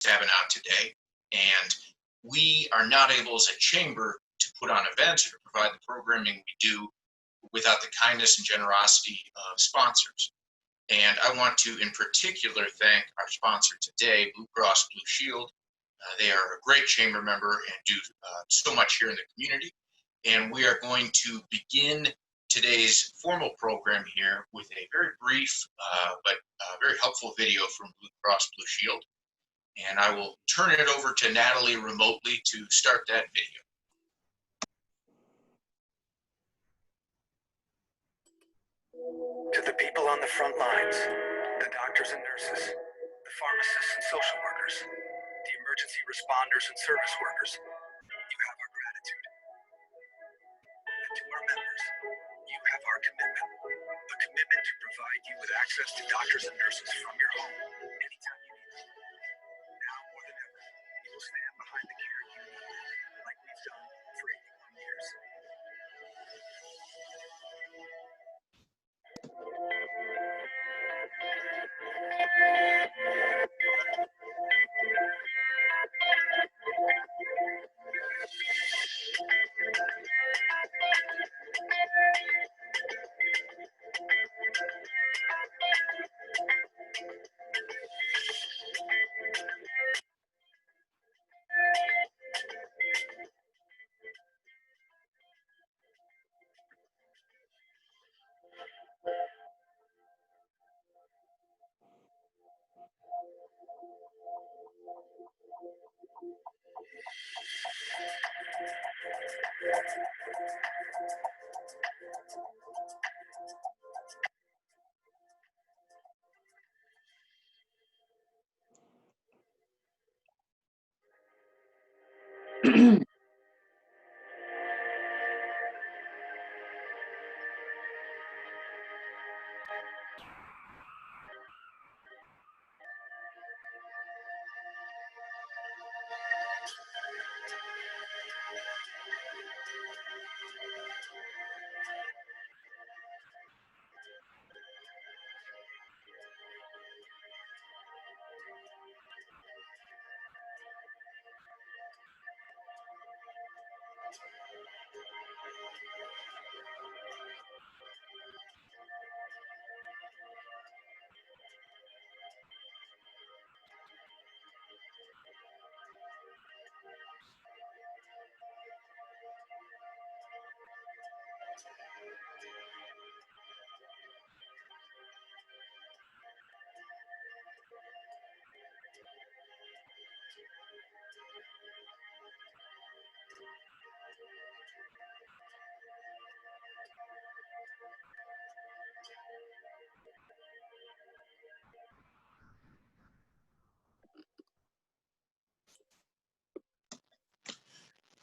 Stabenow today, and we are not able as a chamber to put on events or to provide the programming we do without the kindness and generosity of sponsors. And I want to, in particular, thank our sponsor today, Blue Cross Blue Shield. They are a great chamber member and do so much here in the community. And we are going to begin today's formal program here with a very brief but very helpful video from Blue Cross Blue Shield. And I will turn it over to Natalie remotely to start that video. To the people on the front lines, the doctors and nurses, the pharmacists and social workers, the emergency responders and service workers, you have our gratitude. And to our members, you have our commitment. A commitment to provide you with access to doctors and nurses from your home anytime you need them. Now more than ever, we will stand behind the care you need, like we've done for 81 years.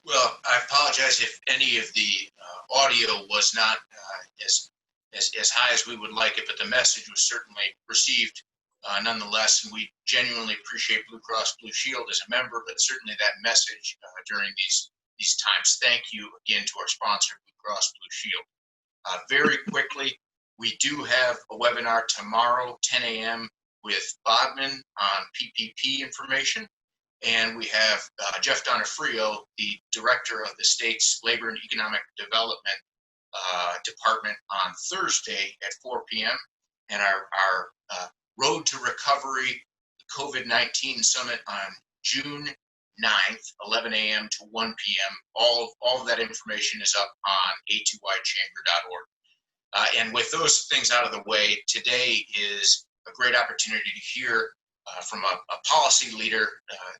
Well, I apologize if any of the audio was not as high as we would like it, but the message was certainly received nonetheless, and we genuinely appreciate Blue Cross Blue Shield as a member, but certainly that message during these times. Thank you again to our sponsor, Blue Cross Blue Shield. Very quickly, we do have a webinar tomorrow, 10 a.m. with Bodman on PPP information. And we have Jeff Donofrio, the director of the state's Labor and Economic Development Department, on Thursday at 4 p.m. And our Road to Recovery COVID-19 Summit on June 9th, 11 a.m. to 1 p.m. All of that information is up on A2YChamber.org. And with those things out of the way, today is a great opportunity to hear from a policy leader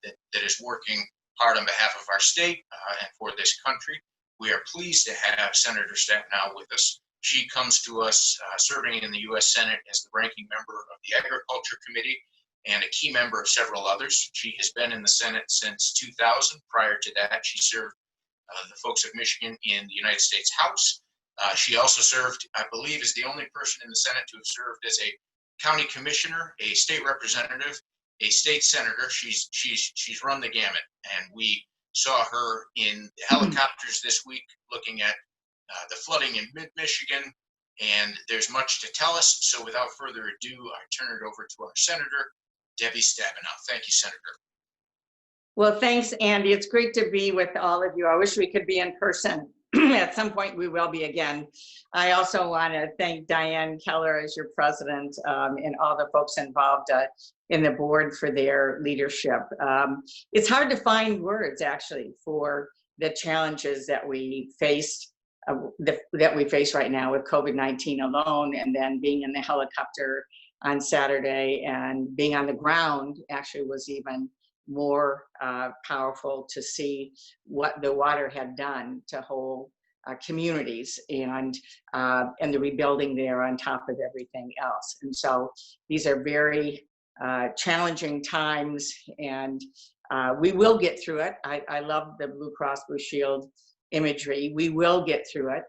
that is working hard on behalf of our state and for this country. We are pleased to have Senator Stabenow with us. She comes to us serving in the U.S. Senate as the ranking member of the Agriculture Committee and a key member of several others. She has been in the Senate since 2000. Prior to that, she served the folks of Michigan in the United States House. She also served, I believe, as the only person in the Senate to have served as a county commissioner, a state representative, a state senator. She's run the gamut, and we saw her in the helicopters this week looking at the flooding in mid-Michigan, and there's much to tell us. So without further ado, I turn it over to our Senator, Debbie Stabenow. Thank you, Senator. Well, thanks, Andy. It's great to be with all of you. I wish we could be in person. At some point, we will be again. I also want to thank Diane Keller as your president, and all the folks involved in the board for their leadership. It's hard to find words, actually, for the challenges that we faced, that we face right now with COVID-19 alone, and then being in the helicopter on Saturday and being on the ground actually was even more powerful to see what the water had done to whole communities and the rebuilding there on top of everything else. And so these are very challenging times, and we will get through it. I love the Blue Cross Blue Shield imagery. We will get through it,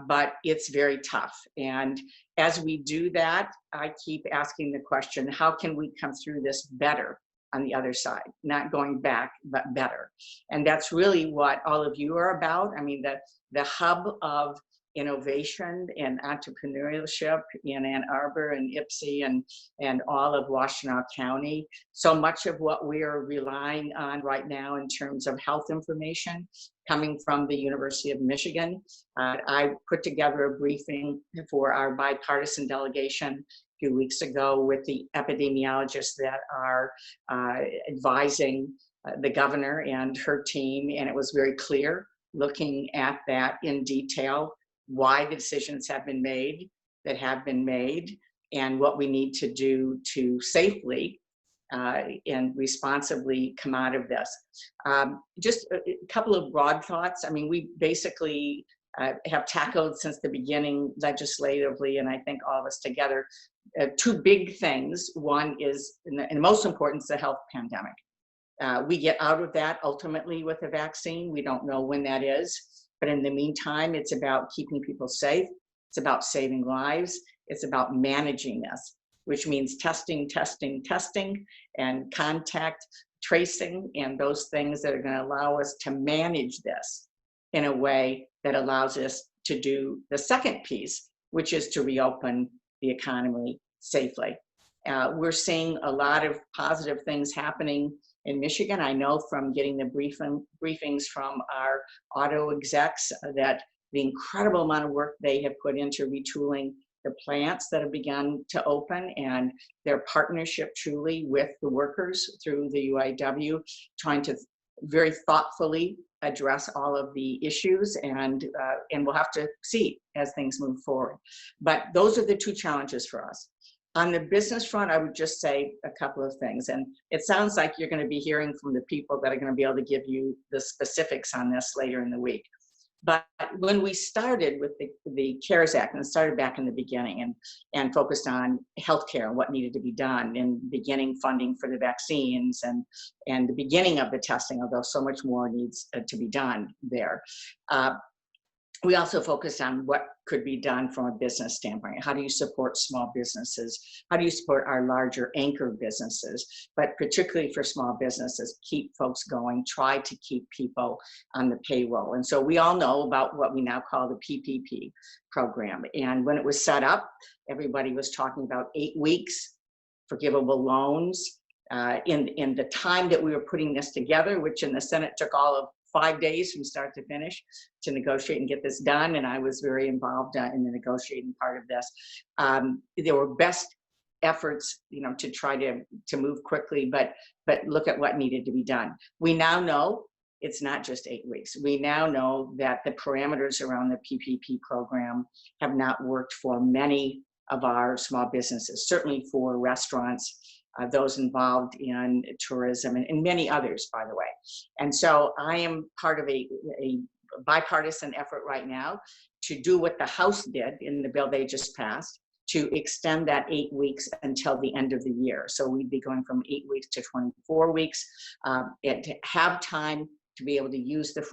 but it's very tough. And as we do that, I keep asking the question, how can we come through this better on the other side, not going back, but better? And that's really what all of you are about. I mean, the hub of innovation and entrepreneurship in Ann Arbor and Ypsi and all of Washtenaw County. So much of what we are relying on right now in terms of health information coming from the University of Michigan. I put together a briefing for our bipartisan delegation few weeks ago with the epidemiologists that are advising the governor and her team, and it was very clear, looking at that in detail, why the decisions have been made that have been made, and what we need to do to safely and responsibly come out of this. Just a couple of broad thoughts. I mean, we basically have tackled since the beginning legislatively, and I think all of us together, two big things. One is, and most important, is the health pandemic. We get out of that ultimately with a vaccine. We don't know when that is, but in the meantime, it's about keeping people safe. It's about saving lives. It's about managing this, which means testing, and contact tracing, and those things that are going to allow us to manage this in a way that allows us to do the second piece, which is to reopen the economy safely. We're seeing a lot of positive things happening in Michigan. I know from getting the briefings from our auto execs that the incredible amount of work they have put into retooling the plants that have begun to open, and their partnership truly with the workers through the UIW, trying to very thoughtfully address all of the issues, and we'll have to see as things move forward. But those are the two challenges for us. On the business front, I would just say a couple of things, and it sounds like you're going to be hearing from the people that are going to be able to give you the specifics on this later in the week. But when we started with the CARES Act, and started back in the beginning and focused on healthcare and what needed to be done, and beginning funding for the vaccines and the beginning of the testing, although so much more needs to be done there. We also focused on what could be done from a business standpoint. How do you support small businesses? How do you support our larger anchor businesses? But particularly for small businesses, keep folks going, try to keep people on the payroll. And so we all know about what we now call the PPP program. And when it was set up, everybody was talking about 8 weeks, forgivable loans. In the time that we were putting this together, which in the Senate took all of 5 days from start to finish to negotiate and get this done, and I was very involved in the negotiating part of this. There were best efforts, to try to move quickly, but look at what needed to be done. We now know it's not just 8 weeks. We now know that the parameters around the PPP program have not worked for many of our small businesses, certainly for restaurants, those involved in tourism, and many others, by the way. And so I am part of a bipartisan effort right now to do what the House did in the bill they just passed, to extend that 8 weeks until the end of the year. So we'd be going from 8 weeks to 24 weeks, and to have time to be able to use the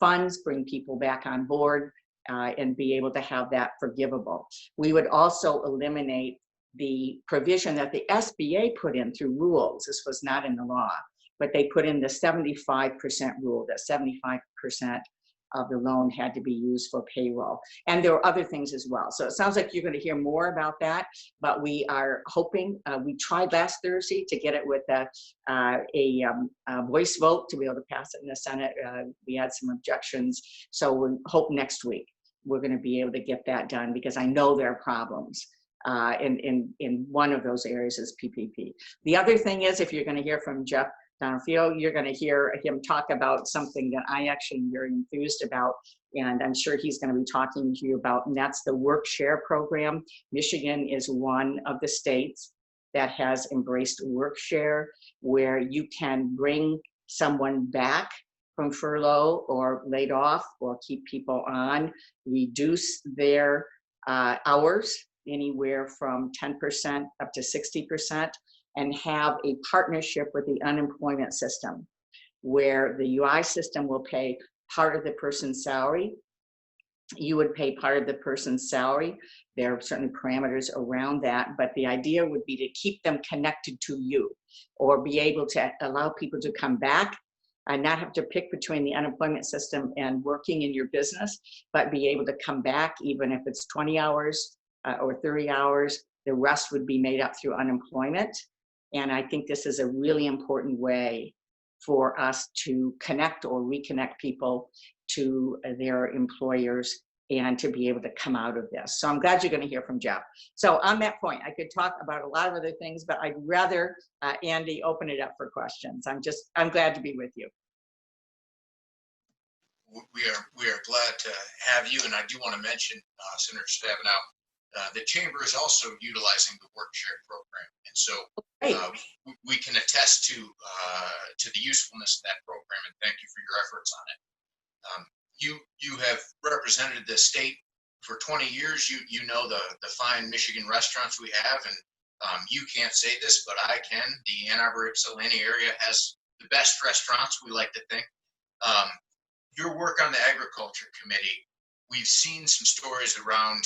funds, bring people back on board, and be able to have that forgivable. We would also eliminate the provision that the SBA put in through rules. This was not in the law, but they put in the 75% rule, that 75% of the loan had to be used for payroll. And there were other things as well. So it sounds like you're going to hear more about that, but we are hoping, we tried last Thursday to get it with a voice vote to be able to pass it in the Senate. We had some objections. So we hope next week we're going to be able to get that done, because I know there are problems. In one of those areas is PPP. The other thing is, if you're going to hear from Jeff Donofrio, you're going to hear him talk about something that I actually am very enthused about, and I'm sure he's going to be talking to you about, and that's the work share program. Michigan is one of the states that has embraced work share, where you can bring someone back from furlough or laid off, or keep people on, reduce their hours anywhere from 10% up to 60%, and have a partnership with the unemployment system, where the UI system will pay part of the person's salary. You would pay part of the person's salary. There are certainly parameters around that, but the idea would be to keep them connected to you, or be able to allow people to come back and not have to pick between the unemployment system and working in your business, but be able to come back, even if it's 20 hours or 30 hours, the rest would be made up through unemployment. And I think this is a really important way for us to connect or reconnect people to their employers, and to be able to come out of this. So I'm glad you're going to hear from Jeff. So on that point, I could talk about a lot of other things, but I'd rather, Andy, open it up for questions. I'm glad to be with you. We are glad to have you, and I do want to mention, Senator Stabenow, the chamber is also utilizing the work share program, and so we can attest to the usefulness of that program, and thank you for your efforts on it. You have represented the state for 20 years. You know the fine Michigan restaurants we have, and you can't say this, but I can. The Ann Arbor Ypsilanti area has the best restaurants, we like to think. Your work on the Agriculture Committee, we've seen some stories around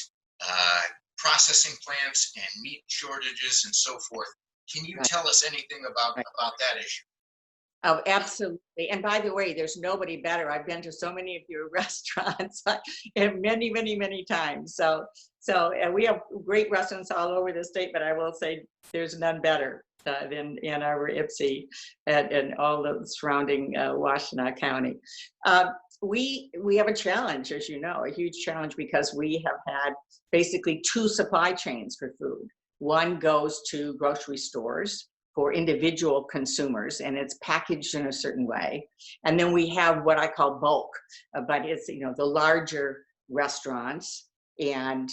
processing plants and meat shortages and so forth. Can you tell us anything about that issue? Oh, absolutely. And by the way, there's nobody better. I've been to so many of your restaurants many, many, many times. So we have great restaurants all over the state, but I will say there's none better than Ann Arbor, Ypsi, and all the surrounding Washtenaw County. We have a challenge, as you know, a huge challenge, because we have had basically two supply chains for food. One goes to grocery stores for individual consumers, and it's packaged in a certain way. And then we have what I call bulk, but it's, the larger restaurants and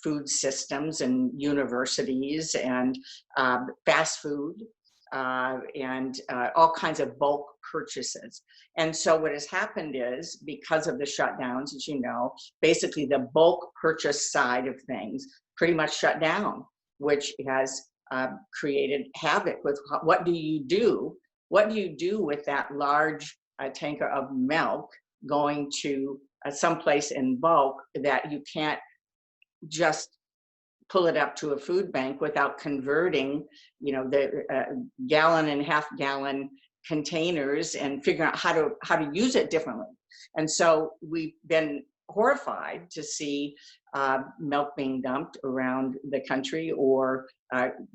food systems and universities and fast food and all kinds of bulk purchases. And so what has happened is, because of the shutdowns, as you know, basically the bulk purchase side of things pretty much shut down, which has created havoc with what do you do with that large tanker of milk going to someplace in bulk, that you can't just pull it up to a food bank without converting, the gallon and half gallon containers and figuring out how to use it differently. And so we've been horrified to see milk being dumped around the country, or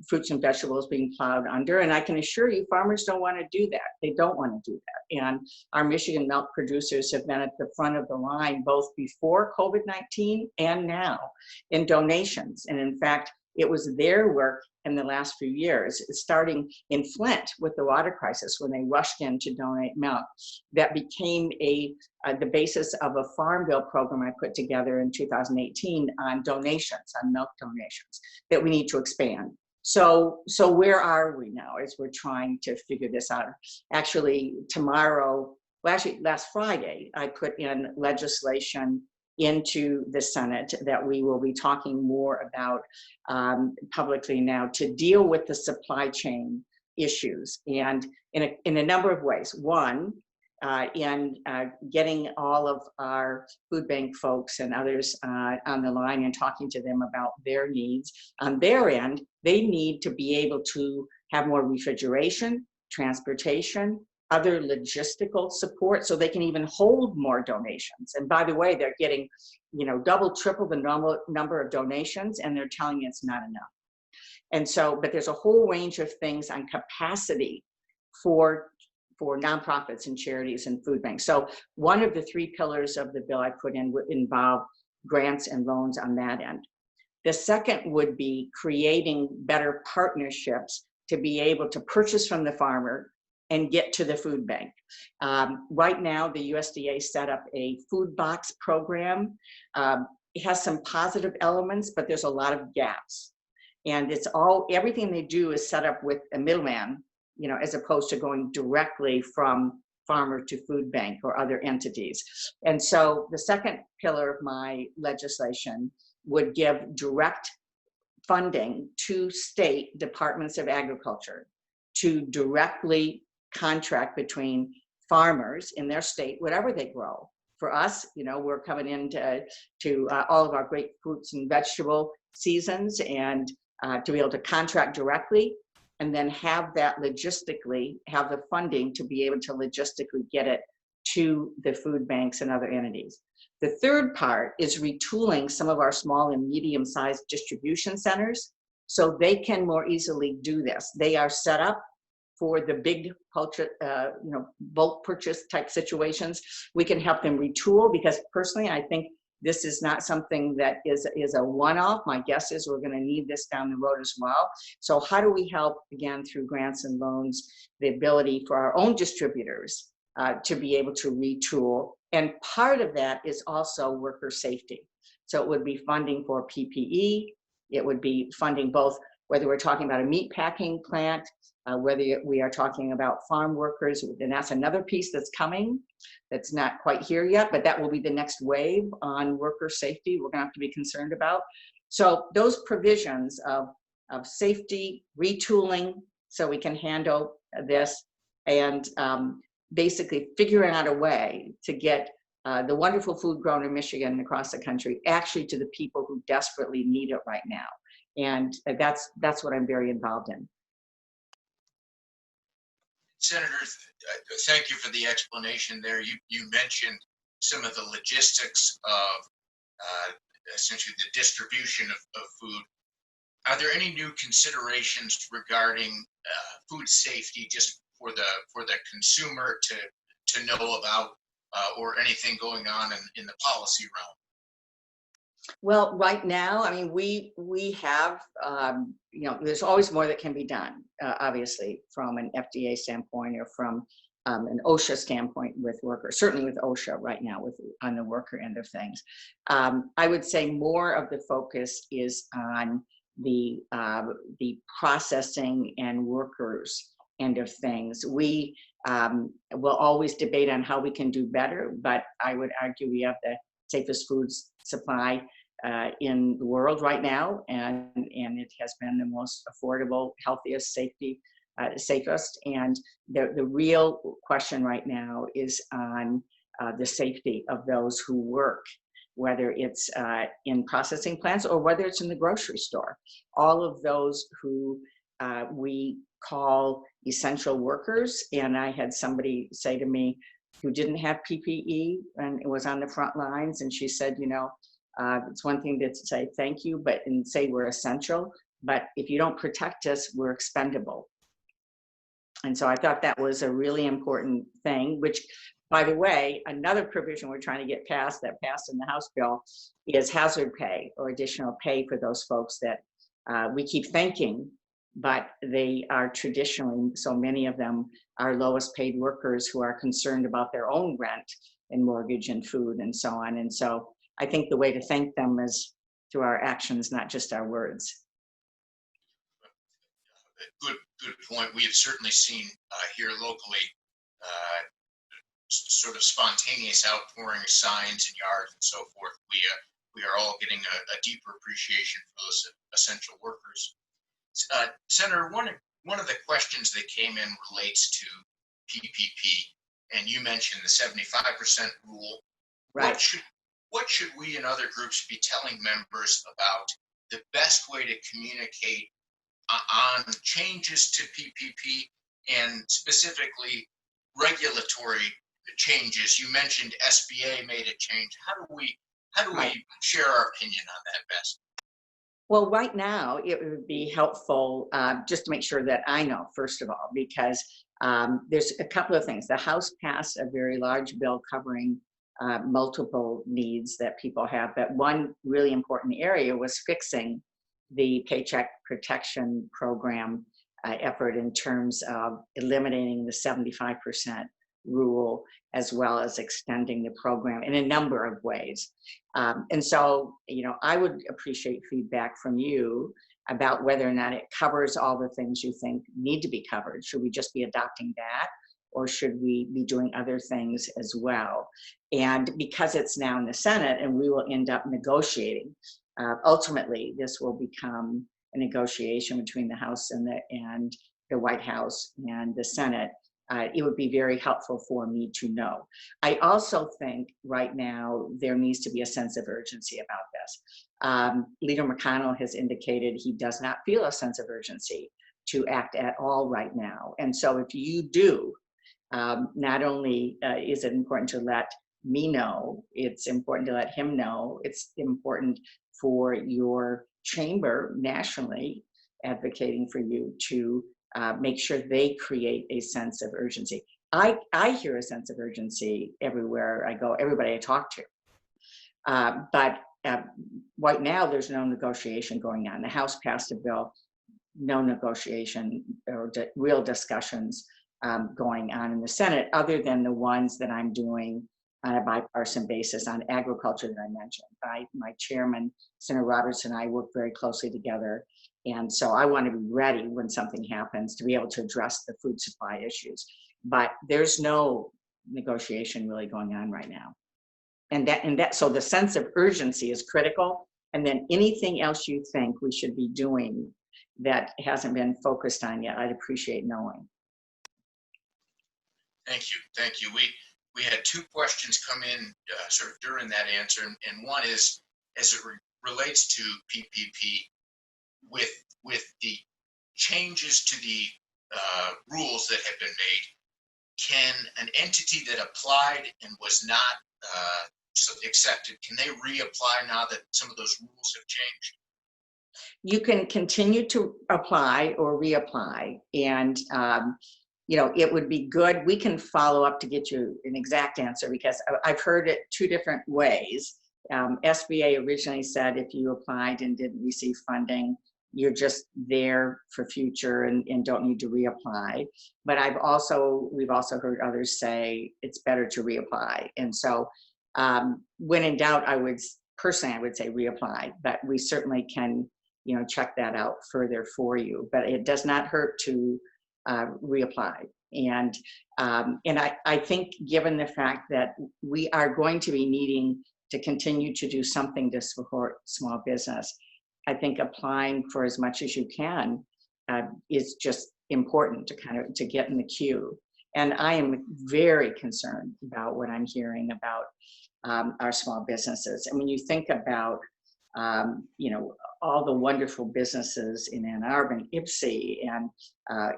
fruits and vegetables being plowed under. And I can assure you, farmers don't want to do that. They don't want to do that. And our Michigan milk producers have been at the front of the line, both before COVID-19 and now, in donations. And in fact, it was their work in the last few years, starting in Flint with the water crisis, when they rushed in to donate milk, that became the basis of a farm bill program I put together in 2018 on donations, on milk donations, that we need to expand. So where are we now as we're trying to figure this out? Actually, last Friday, I put in legislation into the Senate that we will be talking more about publicly now, to deal with the supply chain issues, and in a number of ways. One, in getting all of our food bank folks and others on the line and talking to them about their needs. On their end, they need to be able to have more refrigeration, transportation, other logistical support so they can even hold more donations. And by the way, they're getting, double, triple the normal number of donations, and they're telling you it's not enough. And so, but there's a whole range of things on capacity for nonprofits and charities and food banks. So one of the 3 pillars of the bill I put in would involve grants and loans on that end. The second would be creating better partnerships to be able to purchase from the farmer and get to the food bank. Right now, the USDA set up a food box program. It has some positive elements, but there's a lot of gaps. And everything they do is set up with a middleman, as opposed to going directly from farmer to food bank or other entities. And so the second pillar of my legislation would give direct funding to state departments of agriculture to directly contract between farmers in their state, whatever they grow. For us, we're coming into all of our great fruits and vegetable seasons, and to be able to contract directly and then have that have the funding to be able to logistically get it to the food banks and other entities. The third part is retooling some of our small and medium-sized distribution centers so they can more easily do this. They are set up for the big bulk purchase type situations. We can help them retool, because personally, I think this is not something that is a one-off. My guess is we're going to need this down the road as well. So how do we help, again, through grants and loans, the ability for our own distributors to be able to retool? And part of that is also worker safety. So it would be funding for PPE. It would be funding both, whether we're talking about a meat packing plant, whether we are talking about farm workers, and that's another piece that's coming, that's not quite here yet, but that will be the next wave on worker safety we're gonna have to be concerned about. So those provisions of safety, retooling, so we can handle this, and basically figuring out a way to get the wonderful food grown in Michigan and across the country actually to the people who desperately need it right now. And that's what I'm very involved in. Senator, thank you for the explanation there. You mentioned some of the logistics of essentially the distribution of food. Are there any new considerations regarding food safety, just for the consumer to know about, or anything going on in the policy realm? Well, right now, I mean, we have, there's always more that can be done, obviously, from an FDA standpoint or from an OSHA standpoint with workers, certainly with OSHA right now on the worker end of things. I would say more of the focus is on the processing and workers end of things. We will always debate on how we can do better, but I would argue we have the safest foods supply in the world right now, and it has been the most affordable, healthiest, safest. And the real question right now is on the safety of those who work, whether it's in processing plants or whether it's in the grocery store. All of those who we call essential workers. And I had somebody say to me who didn't have PPE and it was on the front lines, and she said, it's one thing to say thank you, and say we're essential, but if you don't protect us, we're expendable. And so I thought that was a really important thing, which, by the way, another provision we're trying to get passed that passed in the House bill is hazard pay, or additional pay for those folks that we keep thanking, but they are traditionally, so many of them are lowest paid workers who are concerned about their own rent and mortgage and food and so on. And so I think the way to thank them is through our actions, not just our words. Good point. We have certainly seen here locally sort of spontaneous outpouring of signs in yards and so forth. We are all getting a deeper appreciation for those essential workers. Senator, one of the questions that came in relates to PPP, and you mentioned the 75% rule. Right. What should we and other groups be telling members about the best way to communicate on changes to PPP, and specifically regulatory changes? You mentioned SBA made a change. How do we Right. share our opinion on that best? Well, right now, it would be helpful just to make sure that I know, first of all, because there's a couple of things. The House passed a very large bill covering multiple needs that people have, but one really important area was fixing the Paycheck Protection Program effort in terms of eliminating the 75% rule, as well as extending the program in a number of ways. And so, I would appreciate feedback from you about whether or not it covers all the things you think need to be covered. Should we just be adopting that, or should we be doing other things as well? And because it's now in the Senate and we will end up negotiating, ultimately this will become a negotiation between the House and the White House and the Senate. It would be very helpful for me to know. I also think right now there needs to be a sense of urgency about this. Leader McConnell has indicated he does not feel a sense of urgency to act at all right now. And so if you do, not only is it important to let me know, it's important to let him know, it's important for your chamber nationally advocating for you to make sure they create a sense of urgency. I hear a sense of urgency everywhere I go, everybody I talk to. But right now, there's no negotiation going on. The House passed a bill, no negotiation or real discussions going on in the Senate, other than the ones that I'm doing on a bipartisan basis on agriculture that I mentioned. My chairman, Senator Roberts, and I work very closely together. And so I want to be ready when something happens to be able to address the food supply issues. But there's no negotiation really going on right now. So the sense of urgency is critical. And then anything else you think we should be doing that hasn't been focused on yet, I'd appreciate knowing. Thank you. We had two questions come in sort of during that answer, and one is, as it relates to PPP, with the changes to the rules that have been made, can an entity that applied and was not accepted, can they reapply now that some of those rules have changed? You can continue to apply or reapply, and it would be good. We can follow up to get you an exact answer, because I've heard it two different ways. SBA originally said if you applied and didn't receive funding, you're just there for future and don't need to reapply. But we've also heard others say it's better to reapply. And so when in doubt, I would say reapply, but we certainly can, check that out further for you. But it does not hurt to reapply. And I think, given the fact that we are going to be needing to continue to do something to support small business, I think applying for as much as you can is just important to get in the queue. And I am very concerned about what I'm hearing about our small businesses. And when you think about, all the wonderful businesses in Ann Arbor and Ypsi and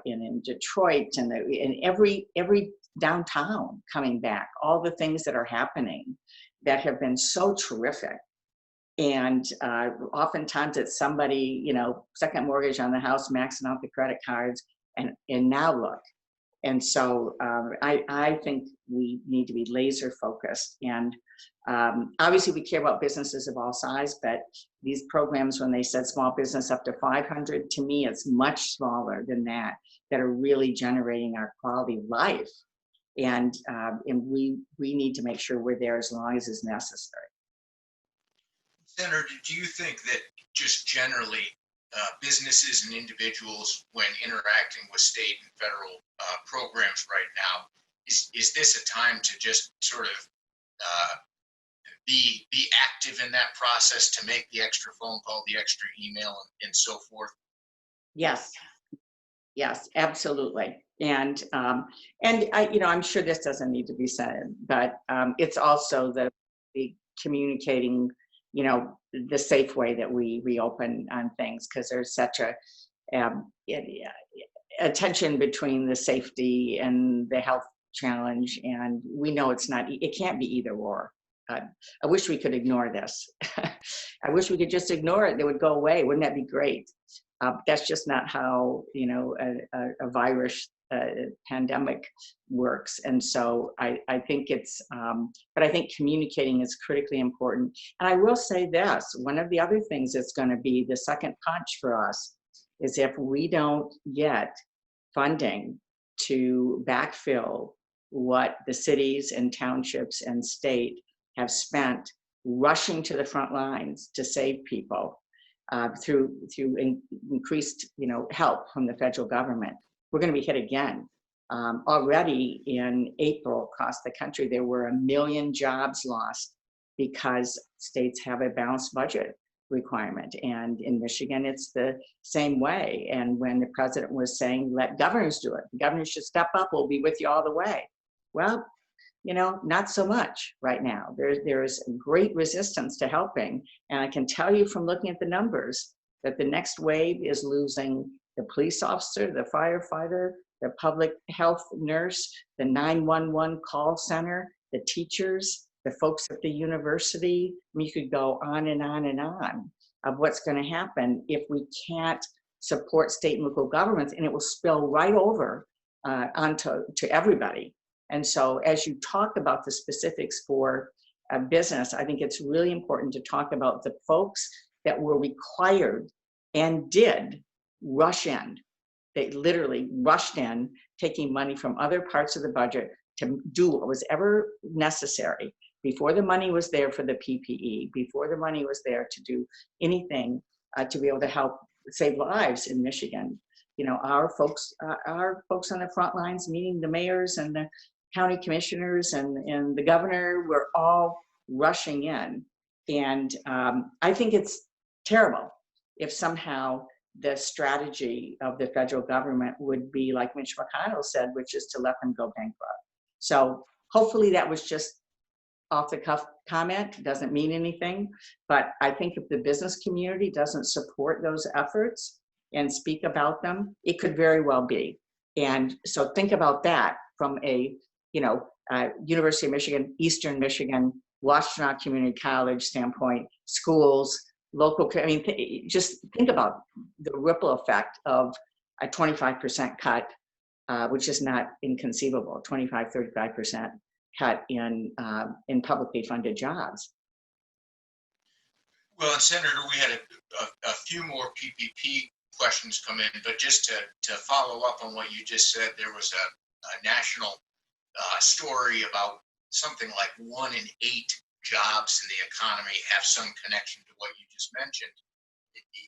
in Detroit and in every downtown coming back, all the things that are happening that have been so terrific. And oftentimes it's somebody, second mortgage on the house, maxing out the credit cards, and now look. And so I think we need to be laser focused. And obviously we care about businesses of all size, but these programs, when they said small business up to 500, to me, it's much smaller than that are really generating our quality of life. And we need to make sure we're there as long as is necessary. Senator, do you think that just generally businesses and individuals, when interacting with state and federal programs right now, is this a time to just sort of be active in that process, to make the extra phone call, the extra email, and so forth? Yes, absolutely. And I'm sure this doesn't need to be said, but it's also the communicating, the safe way that we reopen on things, because there's such a tension between the safety and the health challenge, and we know it's not, it can't be either or. I wish we could ignore this. I wish we could just ignore it. It would go away. Wouldn't that be great? That's just not how, you know, a virus pandemic works. And so I think it's, but I think communicating is critically important. And I will say this, one of the other things that's going to be the second punch for us is if we don't get funding to backfill what the cities and townships and state have spent rushing to the front lines to save people through increased, you know, help from the federal government, we're going to be hit again. Already in April across the country, there were 1 million jobs lost because states have a balanced budget requirement. And in Michigan, it's the same way. And when the president was saying, let governors do it, the governors should step up, we'll be with you all the way. Well, you know, not so much right now. There's great resistance to helping. And I can tell you from looking at the numbers that the next wave is losing the police officer, the firefighter, the public health nurse, the 911 call center, the teachers, the folks at the university. I mean, you could go on and on and on of what's going to happen if we can't support state and local governments, and it will spill right over onto everybody. And so as you talk about the specifics for a business, I think it's really important to talk about the folks that were required and did rush in. They literally rushed in, taking money from other parts of the budget to do what was ever necessary before the money was there for the PPE, before the money was there to do anything to be able to help save lives in Michigan. You know, our folks on the front lines, meeting the mayors and the county commissioners and the governor, were all rushing in. And I think it's terrible if somehow the strategy of the federal government would be like Mitch McConnell said, which is to let them go bankrupt. So hopefully that was just off the cuff comment, doesn't mean anything. But I think if the business community doesn't support those efforts and speak about them, it could very well be. And so think about that from a, you know, University of Michigan, Eastern Michigan, Washtenaw Community College standpoint, schools, local, I mean, just think about the ripple effect of a 25% cut, which is not inconceivable, 25, 35% cut in publicly funded jobs. Well, and Senator, we had a few more PPP questions come in, but just to follow up on what you just said, there was a national story about something like 1 in 8 jobs in the economy have some connection to what you just mentioned.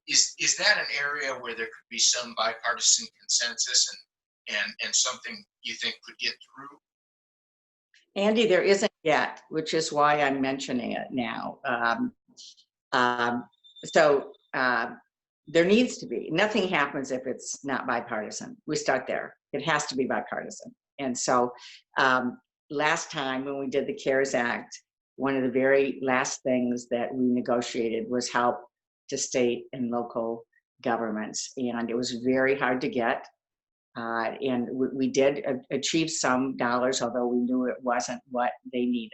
Is that an area where there could be some bipartisan consensus and something you think could get through? Andy, there isn't yet, which is why I'm mentioning it now. There needs to be. Nothing happens if it's not bipartisan. We start there. It has to be bipartisan. And so last time when we did the CARES Act, one of the very last things that we negotiated was help to state and local governments. And it was very hard to get. And we did achieve some dollars, although we knew it wasn't what they needed.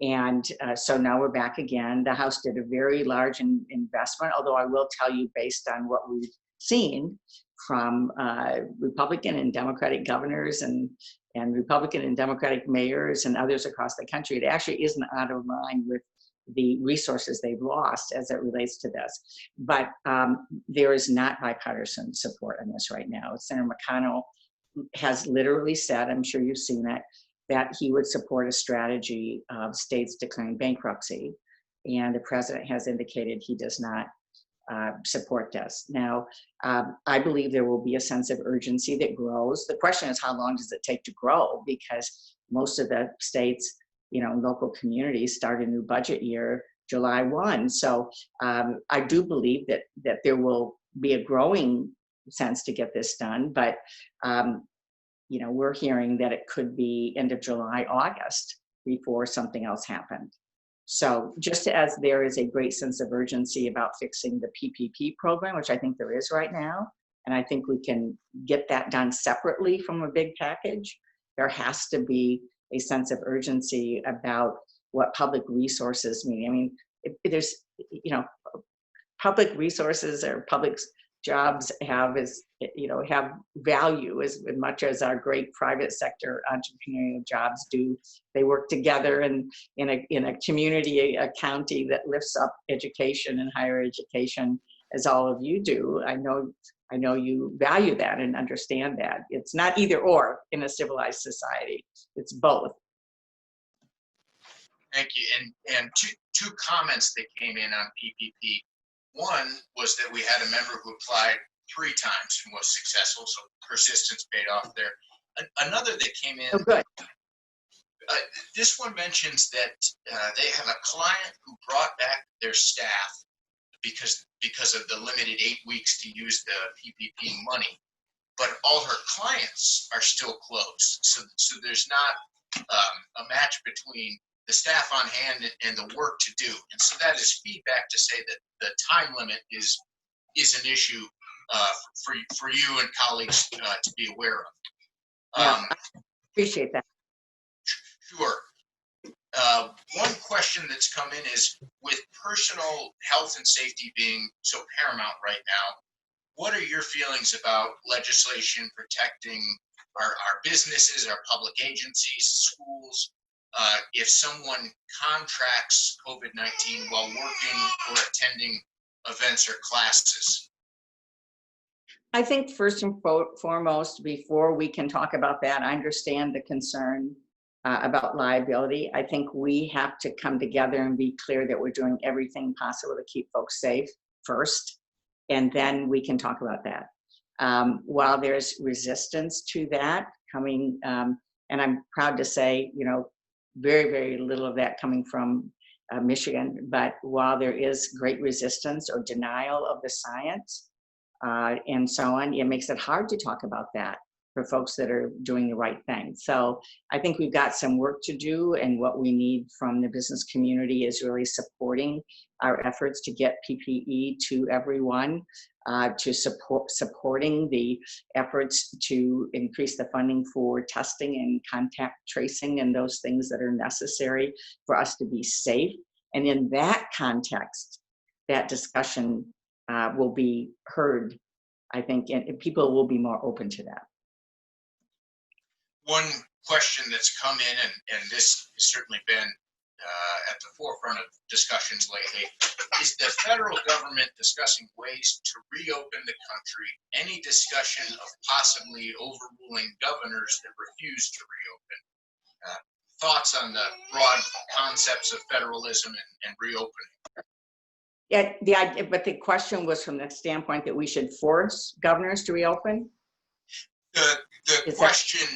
And so now we're back again. The House did a very large investment, although I will tell you, based on what we've seen from Republican and Democratic governors and Republican and Democratic mayors and others across the country, it actually isn't out of line with the resources they've lost as it relates to this. But there is not bipartisan support on this right now. Senator McConnell has literally said, I'm sure you've seen it, that he would support a strategy of states declaring bankruptcy. And the president has indicated he does not support this. Now, I believe there will be a sense of urgency that grows. The question is, how long does it take to grow? Because most of the states, you know, local communities start a new budget year July 1. So I do believe that there will be a growing sense to get this done, but you know, we're hearing that it could be end of July, August before something else happened. So just as there is a great sense of urgency about fixing the PPP program, which I think there is right now, and I think we can get that done separately from a big package, there has to be a sense of urgency about what public resources mean. I mean, there's, you know, public resources or public jobs have have value as much as our great private sector entrepreneurial jobs do. They work together in a community, a county that lifts up education and higher education, as all of you do. I know you value that and understand that. It's not either or in a civilized society. It's both. Thank you. And two comments that came in on PPP. One was that we had a member who applied 3 times and was successful, so persistence paid off there. Another that came in. Oh, good. This one mentions that they have a client who brought back their staff because of the limited 8 weeks to use the PPP money, but all her clients are still closed. So there's not a match between the staff on hand and the work to do. And so that is feedback to say that the time limit is an issue for you and colleagues to be aware of. Yeah, I appreciate that. Sure. One question that's come in is, with personal health and safety being so paramount right now, what are your feelings about legislation protecting our businesses, our public agencies, schools, if someone contracts COVID-19 while working or attending events or classes? I think first and foremost, before we can talk about that, I understand the concern about liability. I think we have to come together and be clear that we're doing everything possible to keep folks safe first, and then we can talk about that. While there's resistance to that coming, and I'm proud to say, very, very little of that coming from Michigan, but while there is great resistance or denial of the science and so on, it makes it hard to talk about that for folks that are doing the right thing. So I think we've got some work to do, and what we need from the business community is really supporting our efforts to get PPE to everyone, to supporting the efforts to increase the funding for testing and contact tracing and those things that are necessary for us to be safe. And in that context, that discussion will be heard, I think, and people will be more open to that. One question that's come in, and this has certainly been at the forefront of discussions lately, is the federal government discussing ways to reopen the country? Any discussion of possibly overruling governors that refuse to reopen? Thoughts on the broad concepts of federalism and reopening? Yeah, but the question was from the standpoint that we should force governors to reopen? The question,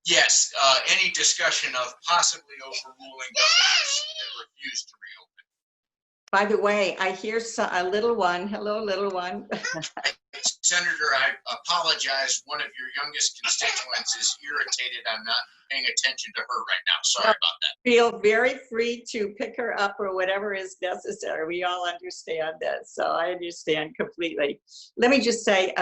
yes, any discussion of possibly overruling governors that refuse to reopen. By the way, I hear a little one. Hello, little one. Senator, I apologize. One of your youngest constituents is irritated. I'm not paying attention to her right now. Sorry about that. Feel very free to pick her up or whatever is necessary. We all understand that. So I understand completely. Let me just say,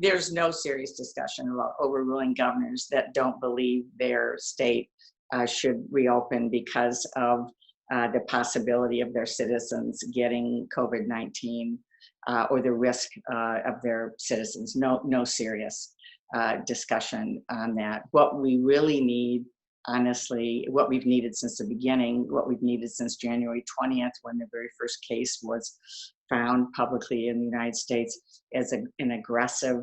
there's no serious discussion about overruling governors that don't believe their state should reopen because of the possibility of their citizens getting COVID-19 or the risk of their citizens. No serious discussion on that. What we really need, honestly, what we've needed since the beginning, what we've needed since January 20th, when the very first case was found publicly in the United States, is an aggressive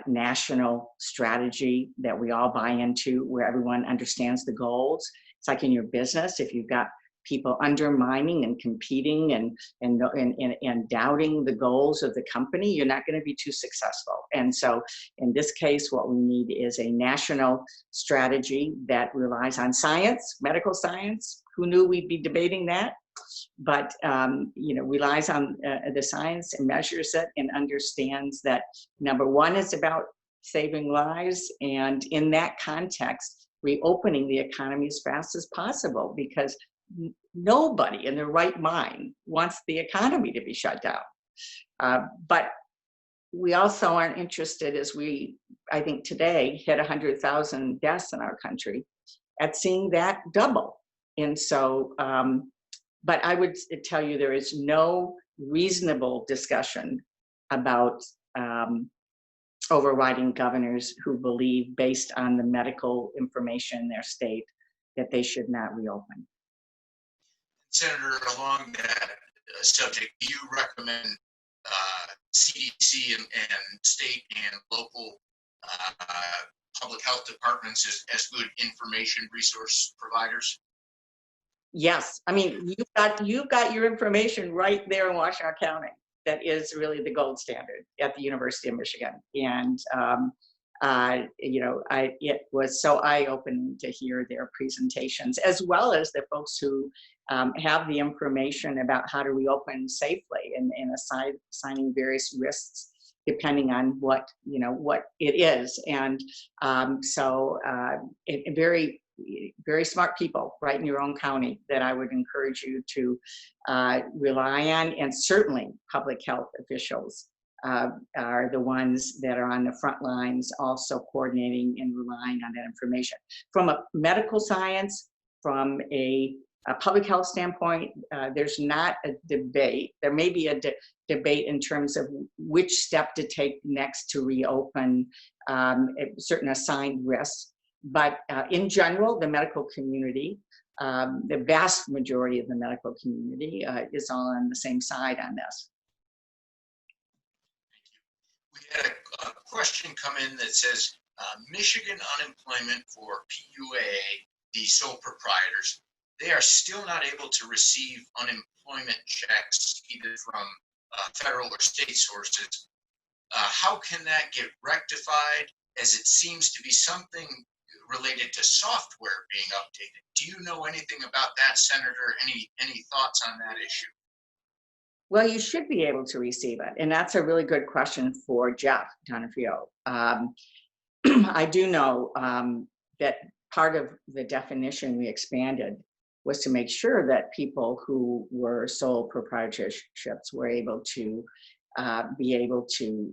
national strategy that we all buy into, where everyone understands the goals. It's like in your business, if you've got people undermining and competing and doubting the goals of the company, you're not going to be too successful. And so in this case, what we need is a national strategy that relies on science, medical science. Who knew we'd be debating that? But relies on the science and measures it and understands that, number one, it's about saving lives, and in that context, reopening the economy as fast as possible, because nobody in their right mind wants the economy to be shut down. But we also aren't interested, as we, I think today, hit 100,000 deaths in our country, at seeing that double. And so, but I would tell you there is no reasonable discussion about overriding governors who believe, based on the medical information in their state, that they should not reopen. Senator, along that subject, do you recommend CDC and state and local public health departments as good information resource providers? Yes, I mean, you've got your information right there in Washtenaw County. That is really the gold standard at the University of Michigan. And you know, it was so eye-opening to hear their presentations, as well as the folks who have the information about how to reopen safely and assigning various risks depending on what, you know, what it is. And very, very smart people right in your own county that I would encourage you to rely on. And certainly public health officials are the ones that are on the front lines, also coordinating and relying on that information. From a medical science, from a public health standpoint, there's not a debate. There may be a debate in terms of which step to take next to reopen certain assigned risks. But in general, the medical community, the vast majority of the medical community is all on the same side on this. We had a question come in that says, Michigan unemployment for PUA, the sole proprietors, they are still not able to receive unemployment checks either from federal or state sources. How can that get rectified, as it seems to be something related to software being updated? Do you know anything about that, Senator? Any thoughts on that issue? Well, you should be able to receive it. And that's a really good question for Jeff Donofrio. I do know that part of the definition we expanded was to make sure that people who were sole proprietorships were able to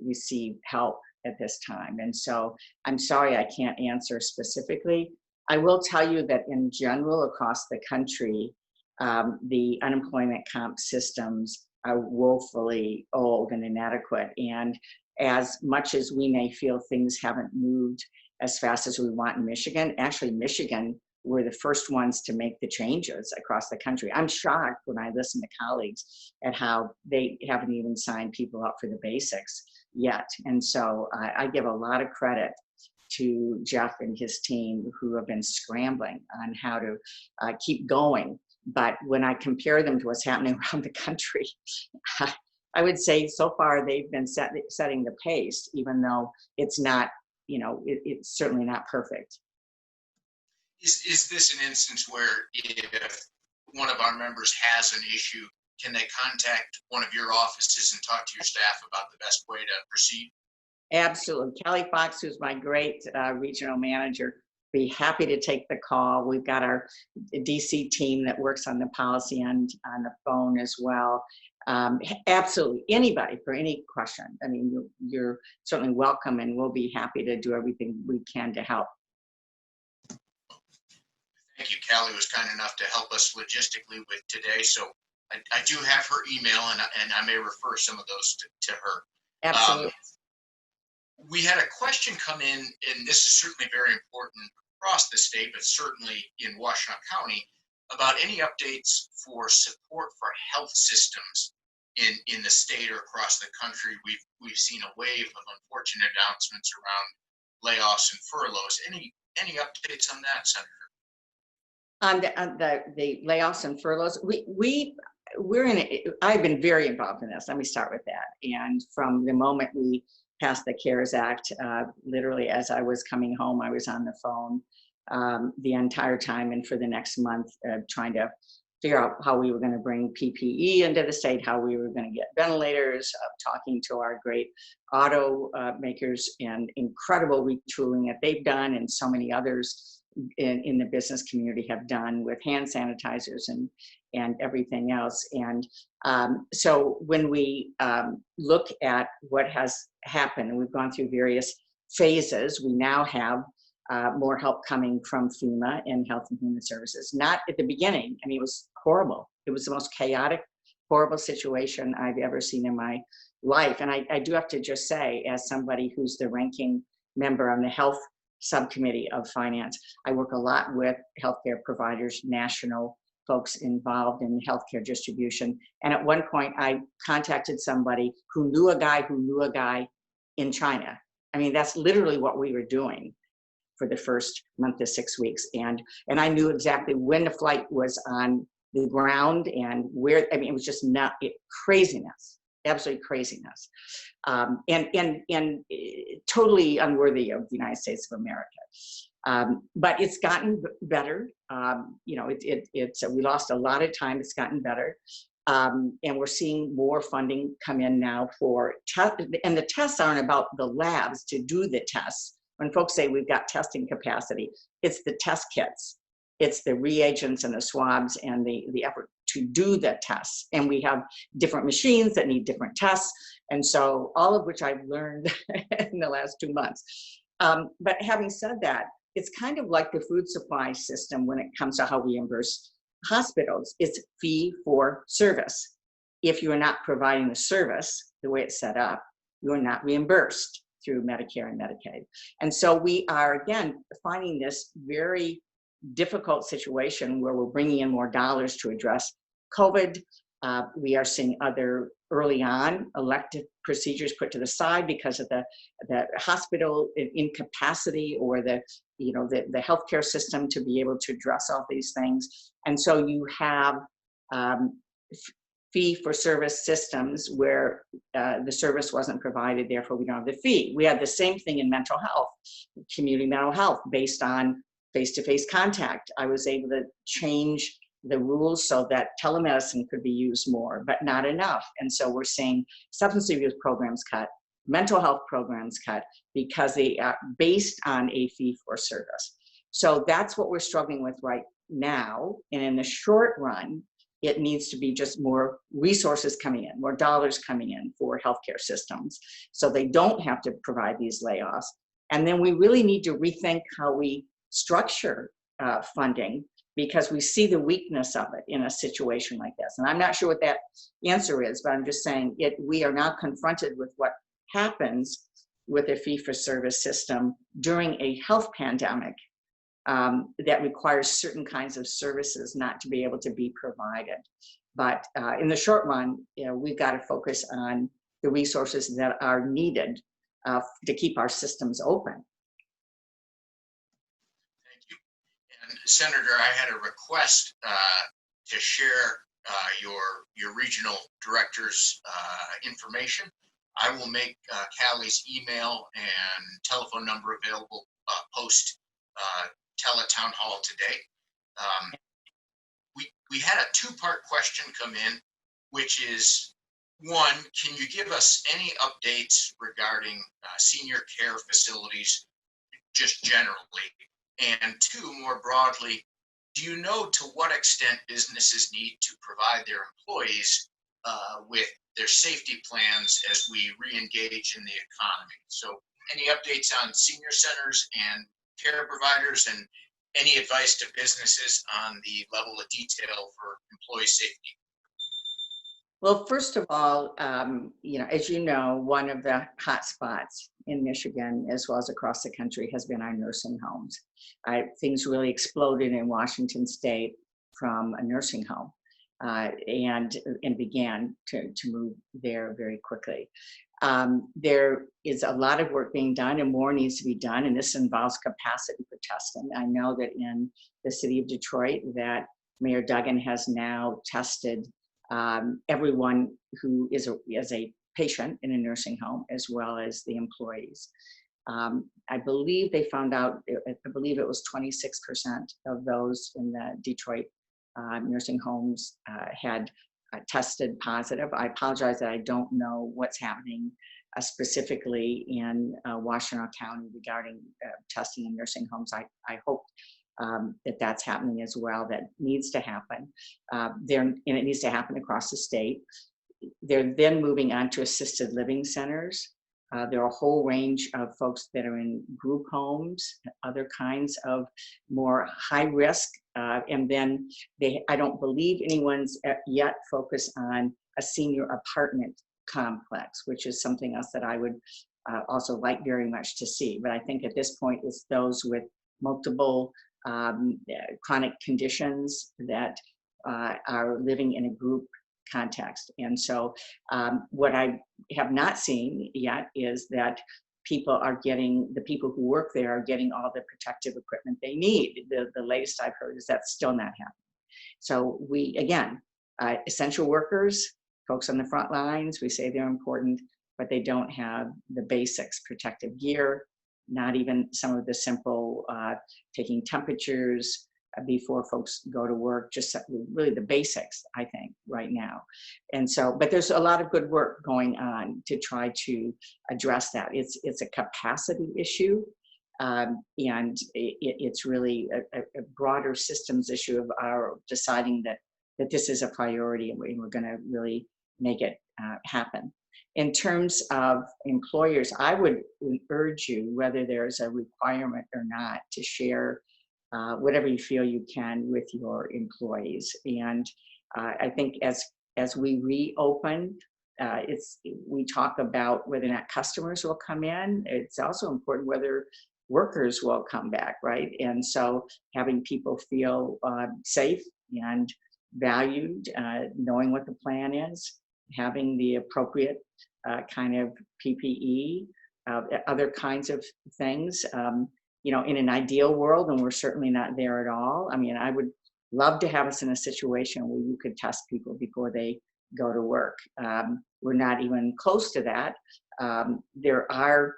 receive help at this time. And so I'm sorry I can't answer specifically. I will tell you that in general across the country, the unemployment comp systems are woefully old and inadequate. And as much as we may feel things haven't moved as fast as we want in Michigan, actually Michigan were the first ones to make the changes across the country. I'm shocked when I listen to colleagues at how they haven't even signed people up for the basics yet. And so I give a lot of credit to Jeff and his team who have been scrambling on how to keep going. But when I compare them to what's happening around the country, I would say so far they've been setting the pace, even though it's not, you know, it's certainly not perfect. Is this an instance where if one of our members has an issue, can they contact one of your offices and talk to your staff about the best way to proceed? Absolutely. Kelly Fox, who's my great regional manager, be happy to take the call. We've got our DC team that works on the policy on the phone as well. Absolutely, anybody for any question. I mean, you're certainly welcome, and we'll be happy to do everything we can to help. Thank you. Callie was kind enough to help us logistically with today. So I do have her email, and I may refer some of those to her. Absolutely. We had a question come in, and this is certainly very important across the state, but certainly in Washtenaw County, about any updates for support for health systems in the state or across the country. We've seen a wave of unfortunate announcements around layoffs and furloughs. Any updates on that, Senator? On the layoffs and furloughs, I've been very involved in this. Let me start with that. And from the moment we passed the CARES Act, literally as I was coming home, I was on the phone the entire time, and for the next month, trying to figure out how we were going to bring PPE into the state, how we were going to get ventilators, talking to our great auto makers and incredible retooling that they've done, and so many others in the business community have done with hand sanitizers and everything else. And so when we look at what has happened, and we've gone through various phases, we now have more help coming from FEMA and Health and Human Services. Not at the beginning. I mean, it was horrible. It was the most chaotic, horrible situation I've ever seen in my life. And I do have to just say, as somebody who's the ranking member on the Health Subcommittee of Finance, I work a lot with healthcare providers, national folks involved in healthcare distribution. And at one point, I contacted somebody who knew a guy in China. I mean, that's literally what we were doing for the first month to 6 weeks. And I knew exactly when the flight was on the ground and where. I mean, it was just craziness, absolute craziness. And totally unworthy of the United States of America. But it's gotten better. You know, we lost a lot of time. It's gotten better. And we're seeing more funding come in now for tests. And the tests aren't about the labs to do the tests. When folks say we've got testing capacity, it's the test kits. It's the reagents and the swabs and the effort to do the tests. And we have different machines that need different tests. And so all of which I've learned in the last 2 months. But having said that, it's kind of like the food supply system when it comes to how we reimburse hospitals. It's fee for service. If you are not providing the service the way it's set up, you are not reimbursed through Medicare and Medicaid. And so we are, again, finding this very difficult situation where we're bringing in more dollars to address COVID. We are seeing other early on elective procedures put to the side because of the hospital incapacity or the healthcare system to be able to address all these things. And so you have fee for service systems where the service wasn't provided, therefore we don't have the fee. We had the same thing in mental health, community mental health, based on face-to-face contact. I was able to change the rules so that telemedicine could be used more, but not enough. And so we're seeing substance abuse programs cut, mental health programs cut, because they are based on a fee for service. So that's what we're struggling with right now. And in the short run, it needs to be just more resources coming in, more dollars coming in for healthcare systems, so they don't have to provide these layoffs. And then we really need to rethink how we structure funding, because we see the weakness of it in a situation like this. And I'm not sure what that answer is, but I'm just saying we are now confronted with what happens with a fee-for-service system during a health pandemic that requires certain kinds of services not to be able to be provided. But in the short run, we've got to focus on the resources that are needed to keep our systems open. Thank you. And Senator, I had a request to share your regional director's information. I will make Callie's email and telephone number available post Tele Town Hall today. We had a two-part question come in, which is, one, can you give us any updates regarding senior care facilities just generally? And two, more broadly, do you know to what extent businesses need to provide their employees with their safety plans as we re-engage in the economy? So any updates on senior centers and care providers, and any advice to businesses on the level of detail for employee safety? Well, first of all, as you know, one of the hot spots in Michigan, as well as across the country, has been our nursing homes. Things really exploded in Washington State from a nursing home and began to move there very quickly. There is a lot of work being done, and more needs to be done, and this involves capacity for testing. I know that in the city of Detroit that Mayor Duggan has now tested everyone who is a patient in a nursing home, as well as the employees. I believe they found out, I believe it was 26% of those in the Detroit nursing homes had tested positive. I apologize that I don't know what's happening specifically in Washtenaw County regarding testing in nursing homes. I hope that's happening as well. That needs to happen. And it needs to happen across the state. They're then moving on to assisted living centers. There are a whole range of folks that are in group homes, other kinds of more high risk. And then I don't believe anyone's yet focused on a senior apartment complex, which is something else that I would also like very much to see. But I think at this point, it's those with multiple chronic conditions that are living in a group context. And so what I have not seen yet is that the people who work there are getting all the protective equipment they need. The latest I've heard is that's still not happening. So we, again, essential workers, folks on the front lines, we say they're important, but they don't have the basics, protective gear, not even some of the simple taking temperatures before folks go to work, just really the basics, I think, right now. And so, but there's a lot of good work going on to try to address that. It's a capacity issue, and it's really a broader systems issue of our deciding that this is a priority and we're going to really make it happen. In terms of employers, I would urge you, whether there's a requirement or not, to share whatever you feel you can with your employees. And I think as we reopen, we talk about whether or not customers will come in. It's also important whether workers will come back, right? And so having people feel safe and valued, knowing what the plan is, having the appropriate kind of PPE, other kinds of things. In an ideal world, and we're certainly not there at all. I mean, I would love to have us in a situation where you could test people before they go to work. We're not even close to that. There are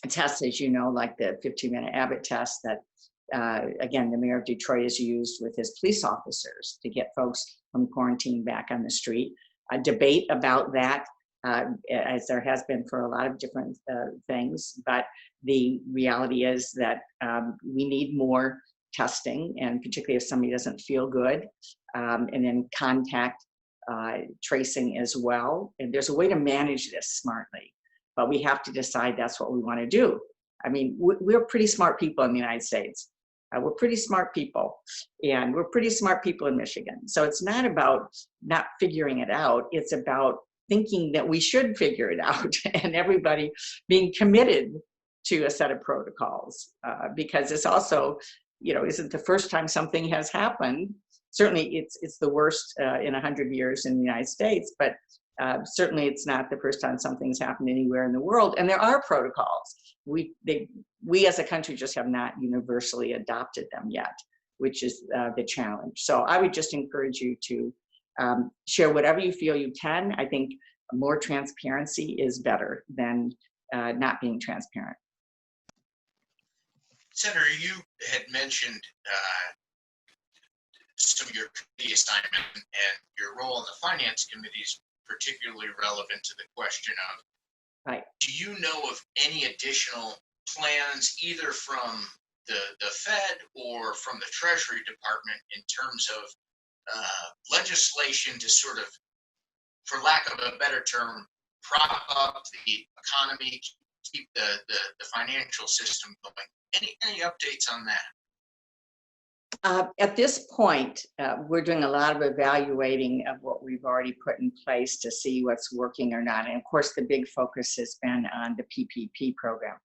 tests, as you know, like the 15-minute Abbott test that, again, the mayor of Detroit has used with his police officers to get folks from quarantine back on the street. A debate about that, as there has been for a lot of different things, but the reality is that we need more testing, and particularly if somebody doesn't feel good, and then contact tracing as well. And there's a way to manage this smartly, but we have to decide that's what we want to do. I mean, we're pretty smart people in the United States. We're pretty smart people, and we're pretty smart people in Michigan. So it's not about not figuring it out. It's about thinking that we should figure it out, and everybody being committed to a set of protocols, because it's also, isn't the first time something has happened. Certainly it's the worst in 100 years in the United States, but certainly it's not the first time something's happened anywhere in the world. And there are protocols. We as a country just have not universally adopted them yet, which is the challenge. So I would just encourage you to share whatever you feel you can. I think more transparency is better than not being transparent. Senator, you had mentioned some of your committee assignment, and your role in the Finance Committee is particularly relevant to the question of, right. Do you know of any additional plans, either from the Fed or from the Treasury Department, in terms of legislation to sort of, for lack of a better term, prop up the economy, keep the financial system going? Any updates on that? At this point, we're doing a lot of evaluating of what we've already put in place to see what's working or not. And of course, the big focus has been on the PPP program.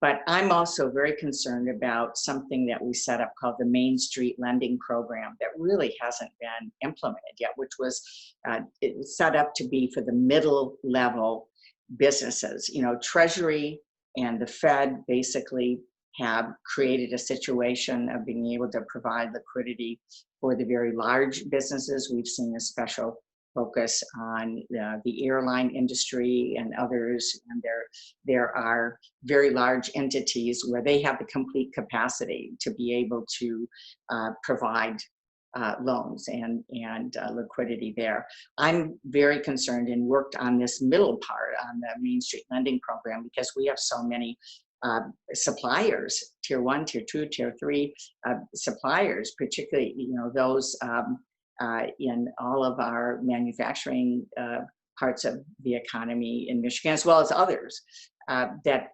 But I'm also very concerned about something that we set up called the Main Street Lending Program that really hasn't been implemented yet, which was it was set up to be for the middle level businesses. Treasury and the Fed basically have created a situation of being able to provide liquidity for the very large businesses. We've seen a special focus on the airline industry and others, and there are very large entities where they have the complete capacity to be able to provide loans and liquidity there. I'm very concerned and worked on this middle part on the Main Street Lending Program because we have so many suppliers, tier 1, tier 2, tier 3 suppliers, particularly, those in all of our manufacturing parts of the economy in Michigan, as well as others that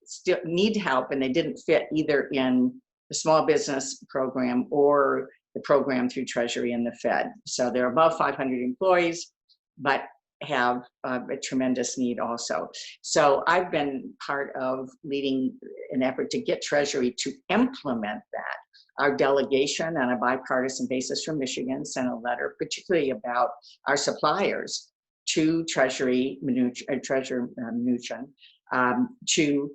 still need help, and they didn't fit either in the small business program or the program through Treasury and the Fed. So they're above 500 employees, but have a tremendous need also. So I've been part of leading an effort to get Treasury to implement that. Our delegation on a bipartisan basis from Michigan sent a letter, particularly about our suppliers, to Treasurer Mnuchin, to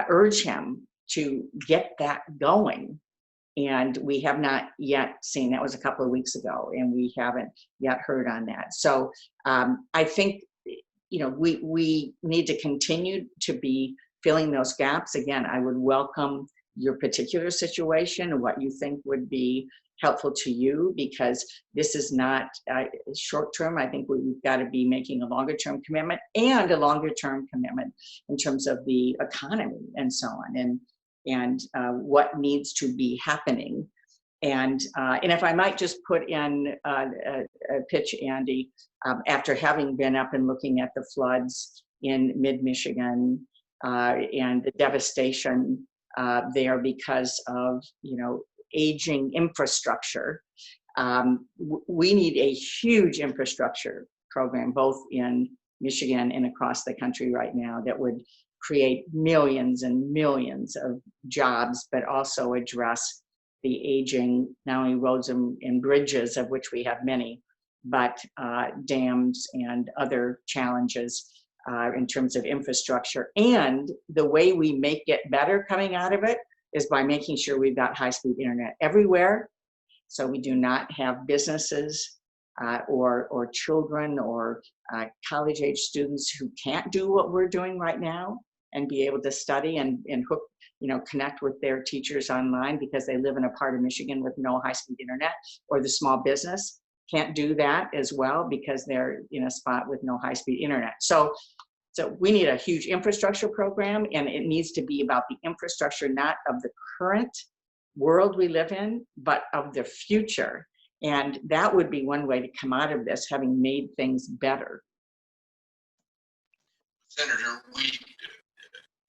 urge him to get that going. And we have not yet seen, that was a couple of weeks ago, and we haven't yet heard on that. So I think, we need to continue to be filling those gaps. Again, I would welcome your particular situation and what you think would be helpful to you, because this is not short term. I think we've got to be making a longer term commitment and a longer term commitment in terms of the economy and so on, and what needs to be happening. And if I might just put in a pitch, Andy, after having been up and looking at the floods in mid-Michigan and the devastation there because of, aging infrastructure, we need a huge infrastructure program, both in Michigan and across the country right now, that would create millions and millions of jobs, but also address the aging, not only roads and bridges, of which we have many, but dams and other challenges in terms of infrastructure. And the way we make it better coming out of it is by making sure we've got high-speed internet everywhere, so we do not have businesses or children or college-age students who can't do what we're doing right now and be able to study and hook, connect with their teachers online because they live in a part of Michigan with no high-speed internet, or the small business can't do that as well because they're in a spot with no high-speed internet. So we need a huge infrastructure program, and it needs to be about the infrastructure, not of the current world we live in, but of the future. And that would be one way to come out of this, having made things better. Senator,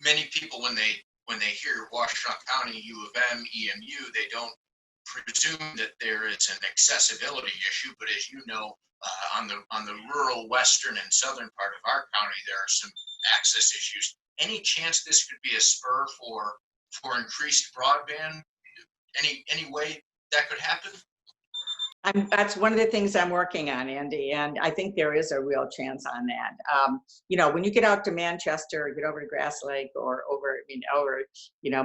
many people, when they hear Washtenaw County, U of M, EMU, they don't presume that there is an accessibility issue, but as you know, on the rural western and southern part of our county, there are some access issues. Any chance this could be a spur for increased broadband? Any way that could happen? That's one of the things I'm working on, Andy, and I think there is a real chance on that. When you get out to Manchester, or get over to Grass Lake, or over,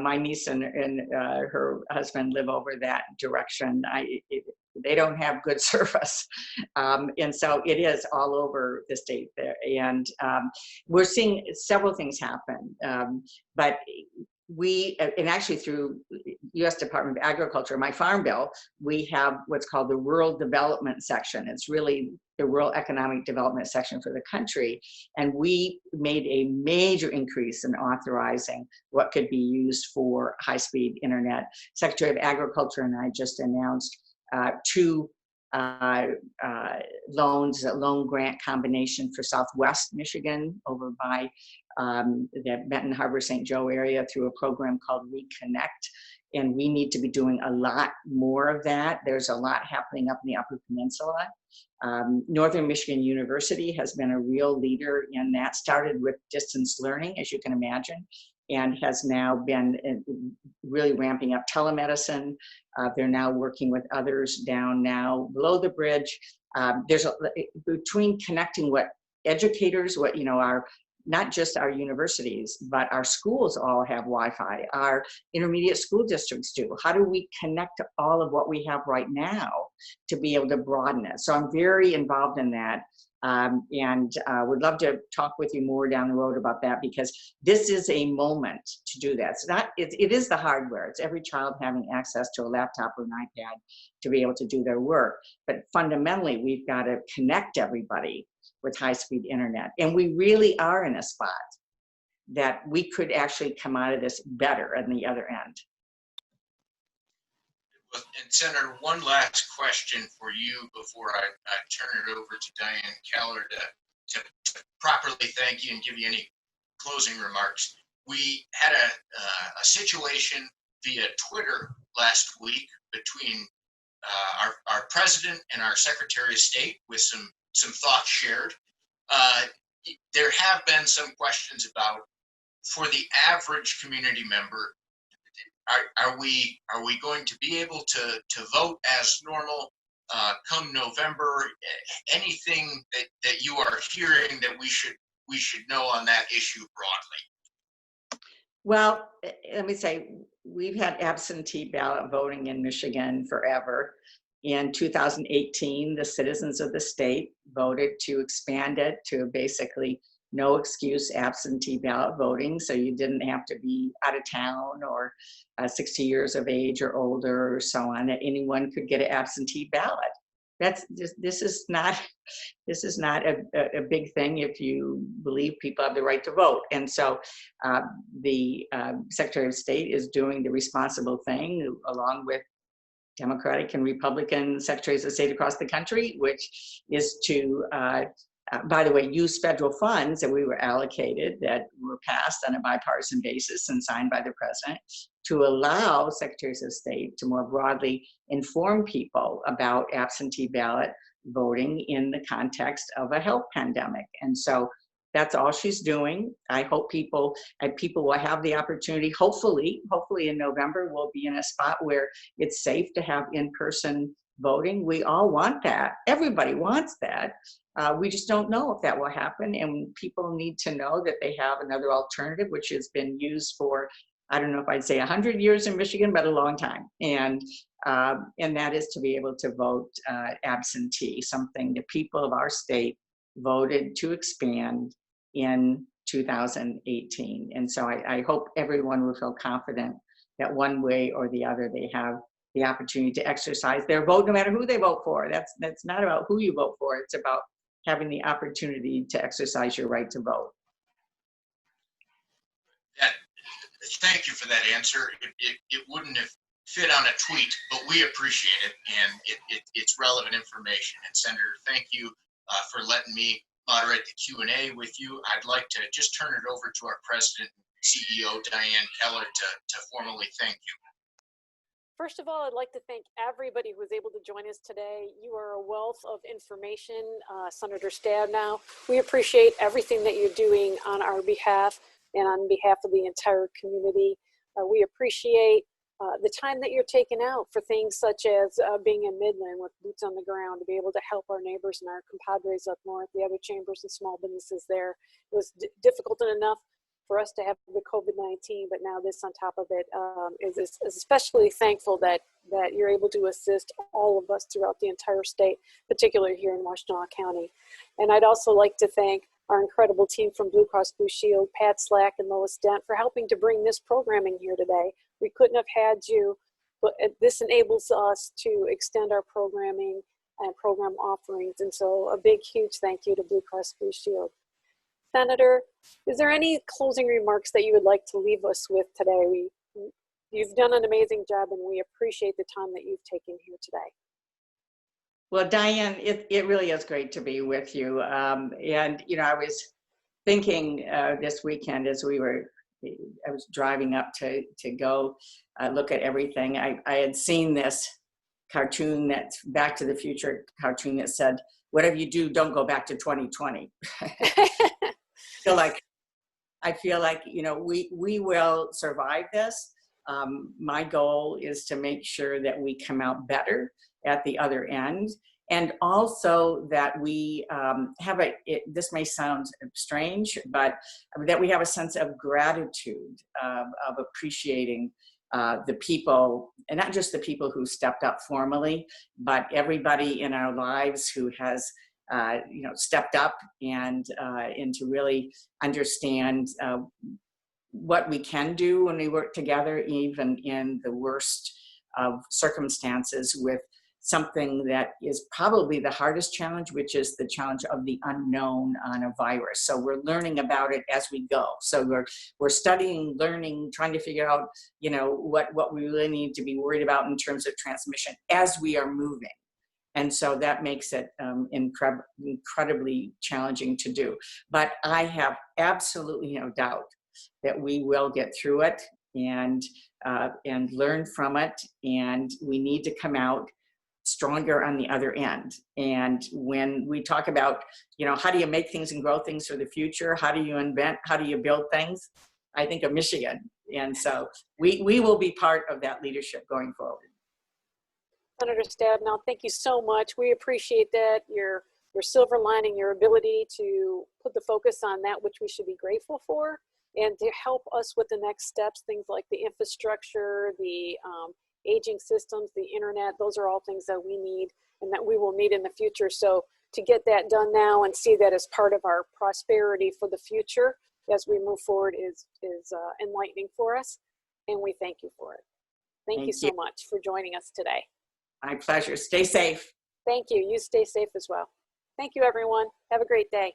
my niece and her husband live over that direction. They don't have good service, and so it is all over the state there. And we're seeing several things happen, but and actually through U.S. Department of Agriculture, my farm bill, we have what's called the Rural Development Section. It's really the Rural Economic Development Section for the country. And we made a major increase in authorizing what could be used for high-speed internet. Secretary of Agriculture and I just announced two loans, a loan grant combination for Southwest Michigan over by the Benton Harbor, St. Joe area through a program called Reconnect. And we need to be doing a lot more of that. There's a lot happening up in the Upper Peninsula. Northern Michigan University has been a real leader in that, started with distance learning, as you can imagine, and has now been really ramping up telemedicine. They're now working with others down now below the bridge. There's between connecting what educators, our not just our universities, but our schools all have Wi-Fi. Our intermediate school districts do. How do we connect all of what we have right now to be able to broaden it? So I'm very involved in that. And would love to talk with you more down the road about that, because this is a moment to do that. It is the hardware. It's every child having access to a laptop or an iPad to be able to do their work. But fundamentally, we've got to connect everybody with high-speed internet. And we really are in a spot that we could actually come out of this better on the other end. And Senator, one last question for you before I turn it over to Diane Keller to properly thank you and give you any closing remarks. We had a situation via Twitter last week between our president and our Secretary of State with some thoughts shared. There have been some questions about, for the average community member, are we going to be able to vote as normal come November? Anything that you are hearing that we should know on that issue broadly? Well, let me say, we've had absentee ballot voting in Michigan forever. In 2018, the citizens of the state voted to expand it to basically no excuse absentee ballot voting. So you didn't have to be out of town or 60 years of age or older or so on, that anyone could get an absentee ballot. This is not a big thing if you believe people have the right to vote. And so the Secretary of State is doing the responsible thing along with Democratic and Republican secretaries of state across the country, which is to, by the way, use federal funds that we were allocated, that were passed on a bipartisan basis and signed by the president, to allow secretaries of state to more broadly inform people about absentee ballot voting in the context of a health pandemic. And so that's all she's doing. I hope people will have the opportunity. Hopefully in November, we'll be in a spot where it's safe to have in-person voting. We all want that. Everybody wants that. We just don't know if that will happen. And people need to know that they have another alternative, which has been used for, I don't know if I'd say 100 years in Michigan, but a long time. And that is to be able to vote absentee, something the people of our state voted to expand in 2018. And so I hope everyone will feel confident that one way or the other, they have the opportunity to exercise their vote, no matter who they vote for. That's not about who you vote for. It's about having the opportunity to exercise your right to vote. Thank you for that answer. It wouldn't have fit on a tweet, but we appreciate it, and it's relevant information. And Senator, thank you for letting me moderate the Q&A with you. I'd like to just turn it over to our President and CEO, Diane Keller, to formally thank you. First of all, I'd like to thank everybody who was able to join us today. You are a wealth of information, Senator Stabenow. We appreciate everything that you're doing on our behalf and on behalf of the entire community. We appreciate the time that you're taking out for things such as being in Midland with boots on the ground to be able to help our neighbors and our compadres up north, the other chambers and small businesses there. It was difficult enough for us to have the COVID-19, but now this on top of it is especially thankful that you're able to assist all of us throughout the entire state, particularly here in Washtenaw County. And I'd also like to thank our incredible team from Blue Cross Blue Shield, Pat Slack and Lois Dent, for helping to bring this programming here today. We couldn't have had you, but this enables us to extend our programming and program offerings. And so a big, huge thank you to Blue Cross Blue Shield. Senator, is there any closing remarks that you would like to leave us with today? You've done an amazing job, and we appreciate the time that you've taken here today. Well, Diane, it really is great to be with you. And, you know, I was thinking this weekend as I was driving up to go look at everything. I had seen this cartoon, that's Back to the Future cartoon, that said, whatever you do, don't go back to 2020. I feel like, you know, we will survive this. My goal is to make sure that we come out better at the other end, and also that we have this may sound strange, but that we have a sense of gratitude, of appreciating the people, and not just the people who stepped up formally, but everybody in our lives who has stepped up and to really understand what we can do when we work together, even in the worst of circumstances, with something that is probably the hardest challenge, which is the challenge of the unknown on a virus. So we're learning about it as we go. So we're studying, learning, trying to figure out, what we really need to be worried about in terms of transmission as we are moving. And so that makes it incredibly challenging to do. But I have absolutely no doubt that we will get through it and learn from it. And we need to come out stronger on the other end. And when we talk about, how do you make things and grow things for the future? How do you invent? How do you build things? I think of Michigan. And so we will be part of that leadership going forward. Senator Stabenow, thank you so much. We appreciate that, your silver lining, your ability to put the focus on that which we should be grateful for, and to help us with the next steps, things like the infrastructure, the aging systems, the internet. Those are all things that we need and that we will need in the future. So to get that done now and see that as part of our prosperity for the future as we move forward is enlightening for us. And we thank you for it. Thank you so much for joining us today. My pleasure. Stay safe. Thank you. You stay safe as well. Thank you, everyone. Have a great day.